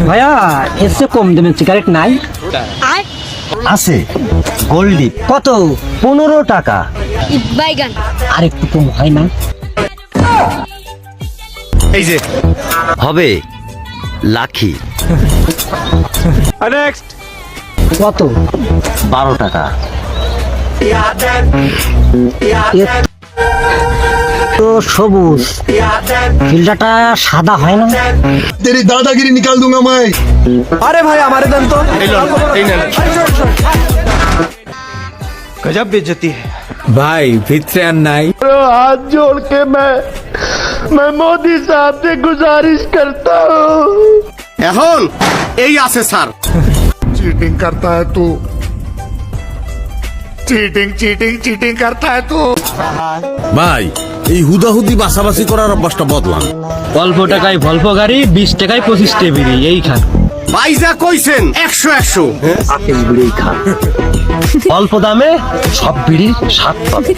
ভাইয়া এর চেয়ে কম দামের সিগারেট নাই? আছে গোল্ডি। কত? 15 টাকা। বাইগান আর একটু কম হয় না? এই যে হবে লাখি। কত? 12 টাকা। এ তো সবুজ, ফিল্টারটা সাদা হয় না? तेरी दादागिरी निकाल दूंगा मैं। আরে ভাই আমারে দেন তো। गजब बेइज्जती है। ভাই ভিতরে আর নাই। हाथ जोड़ के मैं मोदी साहब से गुजारिश करता हूँ। এখন এই আছে স্যার। चीटिंग करता है तू, चीटिंग चीटिंग चीटिंग करता है तू। ভাই এই হুদাহুদি বাসাবাসি করার অভ্যাসটা বদলান। অল্প টাকায় ভল্প গাড়ি, 20 টাকায় 25 বিড়ি, এই খান। ভাই যা কইছেন 100 অল্প দামে সব বিড়ির স্বাদ পাবে।